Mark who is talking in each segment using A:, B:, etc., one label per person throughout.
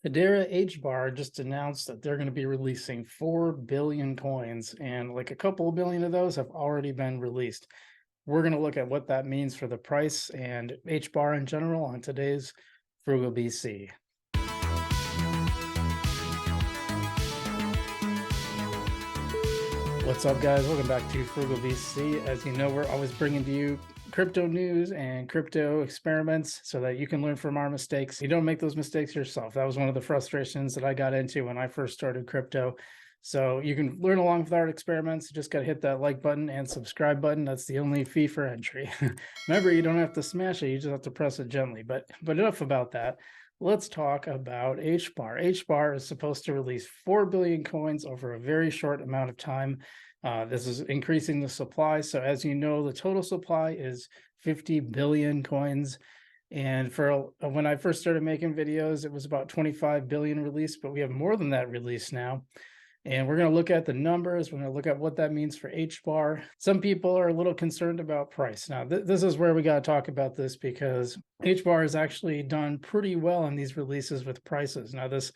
A: Hedera HBAR just announced that they're going to be releasing 4 billion coins, and like a couple of billion of those have already been released. We're going to look at what that means for the price and HBAR in general on today's Frugal BC. What's up, guys? Welcome back to Frugal BC. As you know, we're always bringing to you crypto news and crypto experiments so that you can learn from our mistakes. You don't make those mistakes yourself. That was one of the frustrations that I got into when I first started crypto. So you can learn along with our experiments. You just got to hit that like button and subscribe button. That's the only fee for entry. Remember, you don't have to smash it. You just have to press it gently. But enough about that. Let's talk about HBAR. HBAR is supposed to release 4 billion coins over a very short amount of time. This is increasing the supply. So as you know, the total supply is 50 billion coins. And for when I first started making videos, it was about 25 billion released, but we have more than that released now. And we're going to look at the numbers. We're going to look at what that means for HBAR. Some people are a little concerned about price. Now, this is where we got to talk about this because HBAR has actually done pretty well in these releases with prices. Now, this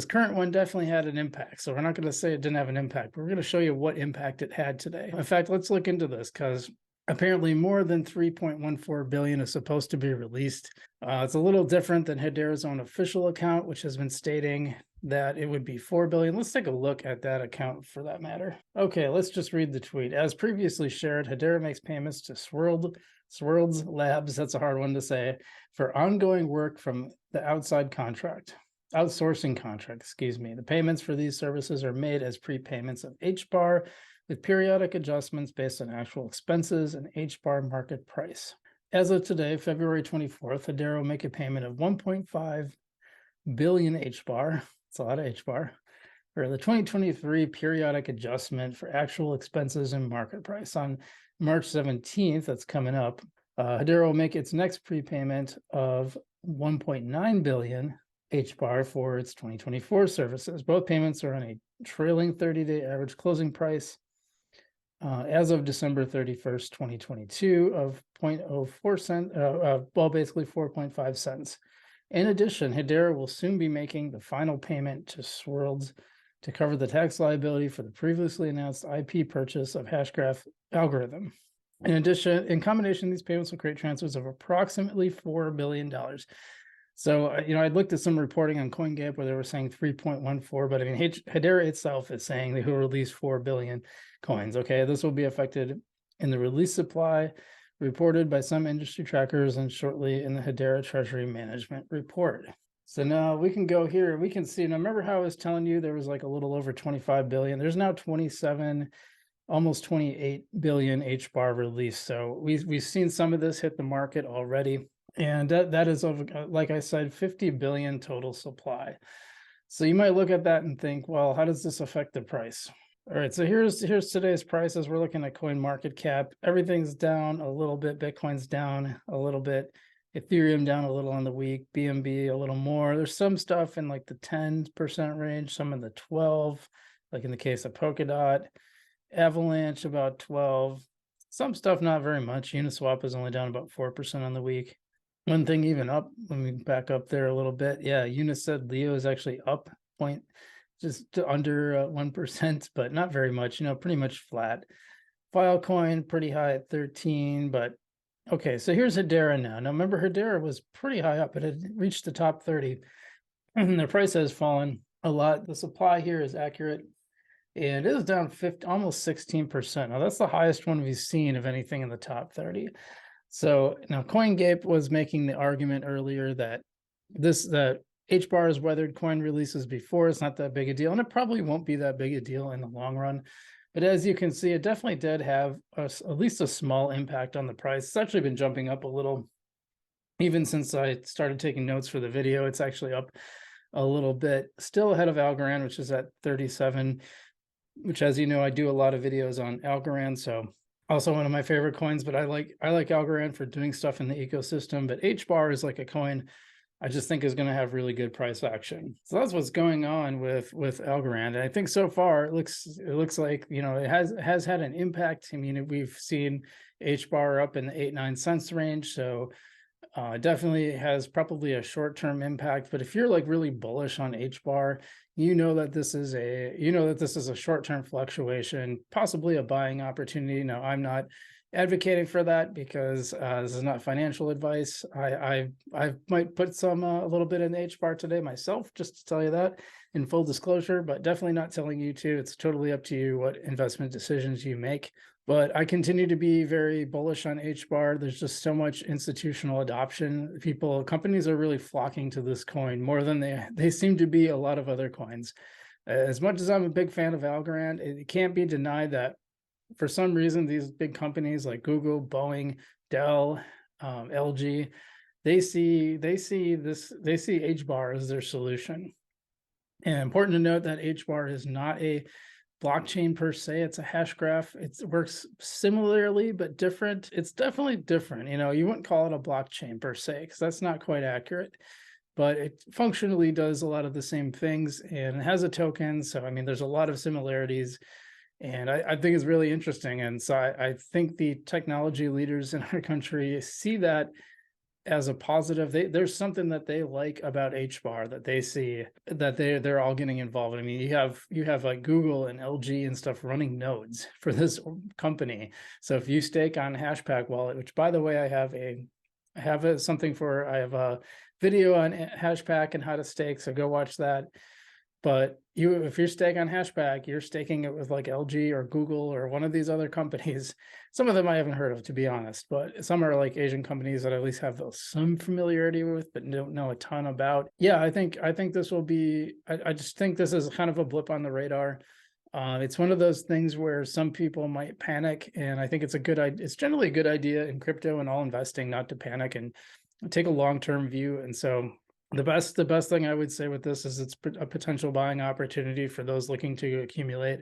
A: current one definitely had an impact. So we're not going to say it didn't have an impact, but we're going to show you what impact it had today. In fact, let's look into this because apparently more than 3.14 billion is supposed to be released. It's a little different than Hedera's own official account, which has been stating that it would be 4 billion. Let's take a look at that account for that matter. Okay, let's just read the tweet. As previously shared, Hedera makes payments to Swirlds Labs, that's a hard one to say, for ongoing work from the outsourcing contract. The payments for these services are made as prepayments of HBAR with periodic adjustments based on actual expenses and HBAR market price. As of today, February 24th, Hedera will make a payment of 1.5 billion HBAR. It's a lot of HBAR for the 2023 periodic adjustment for actual expenses and market price. On March 17th, that's coming up, Hedera will make its next prepayment of 1.9 billion HBAR for its 2024 services. Both payments are on a trailing 30-day average closing price as of December 31st, 2022 of 0.04 cents, basically 4.5 cents. In addition, Hedera will soon be making the final payment to Swirlds to cover the tax liability for the previously announced IP purchase of Hashgraph algorithm. In addition, in combination, these payments will create transfers of approximately $4 billion. So, I looked at some reporting on Coinbase where they were saying 3.14, but I mean, Hedera itself is saying they will release 4 billion coins. Okay, this will be affected in the release supply reported by some industry trackers and shortly in the Hedera Treasury Management Report. So now we can go here. We can see, now remember how I was telling you there was like a little over 25 billion. There's now 27, almost 28 billion HBAR released. So we've seen some of this hit the market already. And that is, like I said, 50 billion total supply. So you might look at that and think, well, how does this affect the price? All right, so here's today's prices. We're looking at coin market cap. Everything's down a little bit. Bitcoin's down a little bit. Ethereum down a little on the week. BNB a little more. There's some stuff in like the 10% range, some in the 12, like in the case of Polkadot. Avalanche about 12. Some stuff not very much. Uniswap is only down about 4% on the week. One thing even up, let me back up there a little bit. Yeah, Uniswap Leo is actually up just under 1%, but not very much, pretty much flat. Filecoin pretty high at 13, but okay, so here's Hedera now. Now remember, Hedera was pretty high up. It had reached the top 30 and the price has fallen a lot. The supply here is accurate and it is down almost 16%. Now that's the highest one we've seen of anything in the top 30. So now Coinbase was making the argument earlier that that HBAR has weathered coin releases before. It's not that big a deal, and it probably won't be that big a deal in the long run. But as you can see, it definitely did have at least a small impact on the price. It's actually been jumping up a little. Even since I started taking notes for the video, it's actually up a little bit. Still ahead of Algorand, which is at 37, which, as you know, I do a lot of videos on Algorand. So also one of my favorite coins, but I like Algorand for doing stuff in the ecosystem. But HBAR is like a coin I just think is going to have really good price action. So that's what's going on with Algorand. And I think so far it looks like, it has had an impact. I mean, we've seen HBAR up in the 8-9 cents range. So Definitely has probably a short-term impact, but if you're like really bullish on HBAR, that this is a short-term fluctuation, possibly a buying opportunity. Now, I'm not advocating for that because this is not financial advice. I might put some a little bit in HBAR today myself, just to tell you that in full disclosure, but definitely not telling you to. It's totally up to you what investment decisions you make. But I continue to be very bullish on HBAR. There's just so much institutional adoption. Companies are really flocking to this coin more than they seem to be a lot of other coins. As much as I'm a big fan of Algorand, it can't be denied that for some reason, these big companies like Google, Boeing, Dell, LG, they see HBAR as their solution. And important to note that HBAR is not a blockchain per se. It's a hash graph. It works similarly but different. It's definitely different. You wouldn't call it a blockchain per se because that's not quite accurate, but it functionally does a lot of the same things, and it has a token. So I mean, there's a lot of similarities, and I think it's really interesting. And so I think the technology leaders in our country see that as a positive. There's something that they like about HBAR that they see that they're all getting involved. I mean, you have like Google and LG and stuff running nodes for this company. So if you stake on Hashpack wallet, which by the way, I have a video on Hashpack and how to stake, so go watch that. But if you're staking on Hashpack, you're staking it with like LG or Google or one of these other companies. Some of them I haven't heard of, to be honest, but some are like Asian companies that I at least have some familiarity with, but don't know a ton about. Yeah, I think this will be. I just think this is kind of a blip on the radar. It's one of those things where some people might panic, and I think it's generally a good idea in crypto and all investing not to panic and take a long-term view. And so the best thing I would say with this is it's a potential buying opportunity for those looking to accumulate,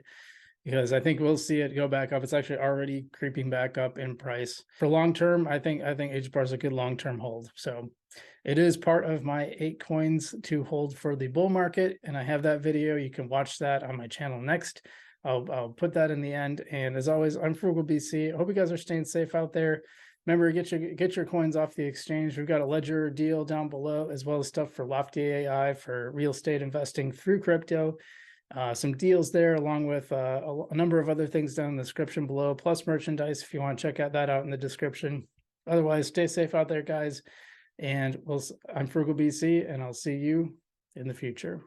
A: because I think we'll see it go back up. It's actually already creeping back up in price. For long term, I think HBAR is a good long-term hold. So it is part of my 8 coins to hold for the bull market, and I have that video. You can watch that on my channel next. I'll put that in the end. And as always, I'm Frugal BC. I hope you guys are staying safe out there. Remember, get your coins off the exchange. We've got a ledger deal down below, as well as stuff for Lofty AI for real estate investing through crypto. Some deals there, along with a number of other things down in the description below, plus merchandise if you want to check that out in the description. Otherwise, stay safe out there, guys. And I'm Frugal BC, and I'll see you in the future.